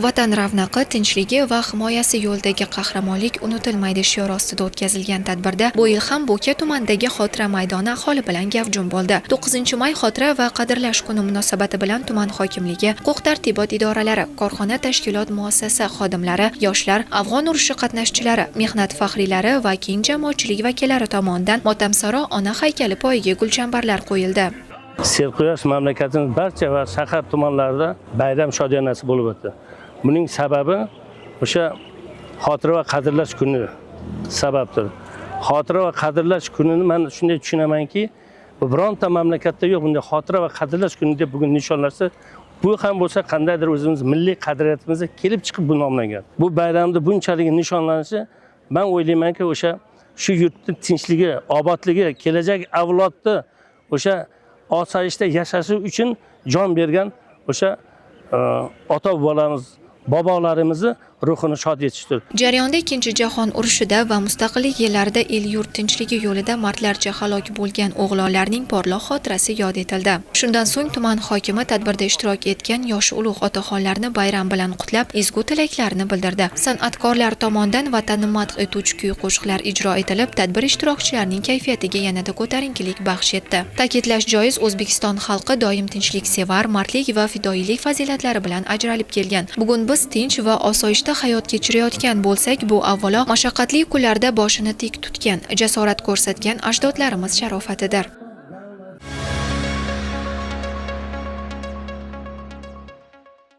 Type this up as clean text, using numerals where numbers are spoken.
Vatan ravnaqi, tinchligi va himoyasi yo'lidagi qahramonlik unutilmaydi shiori ostida o'tkazilgan tadbirda bu yil ham Bo'ka tumanidagi xotira maydoni aholi bilan gavjum bo'ldi. 9-may xotira va qadrlash kuni munosabati bilan tuman hokimligi, huquq-tartibot idoralari, korxona, tashkilot, muassasa xodimlari, yoshlar, afg'on urushi qatnashchilari, mehnat faxriylari va keng jamoatchilik vakillari tomonidan Motamsaro ona haykali poyiga gulchambarlar qo'yildi. Serquyosh mamlakatimiz barcha va shahar tumanlarida bayram shodiyonasi bo'lib o'tdi. Buning sababi o'sha xotira va qadrlash kuni sababdir. Xotira va qadrlash kunini men shunday tushunamanki, bironta mamlakatda yo'q bunday xotira va qadrlash kuni deb bugun nishonlashsa, bu ham bo'lsa qandaydir o'zimiz milliy qadriyatimizga kelib chiqib bu nomlangan. Bu bayramda bunchalik nishonlanishi, men o'ylaymanki, o'sha shu yurtning tinchligi, obodligi, kelajak avlodni o'sha osoyishta yashashi uchun jon bergan o'sha ota-bobolarimiz, bobolarimizni ruhini shod etishdir. Jarayonda Ikkinchi jahon urushida va mustaqillik yillarida el-yurt tinchligi yo'lida mardlarcha halok bo'lgan o'g'lonlarning porloq xotirasi yod etildi. Shundan so'ng tuman hokimi tadbirda ishtirok etgan yosh ulug' otaxonlarni bayram bilan qutlab, ezgu tilaklarini bildirdi. San'atkorlar tomonidan vatanni madh etuvchi kuy-qo'shiqlar ijro etilib, tadbir ishtirokchilarining kayfiyatiga yanada ko'tarinkilik baxsh etdi. Ta'kidlash joiz, O'zbekiston xalqi doim tinchliksevar, mardlik va fidoyilik fazilatlari bilan ajralib kelgan. Bugun biz tinch va osoyishta hayot kechirayotgan bo'lsak, bu avvalo mashaqqatli kunlarda boshini tik tutgan, jasorat ko'rsatgan ajdodlarimiz sharofatidir.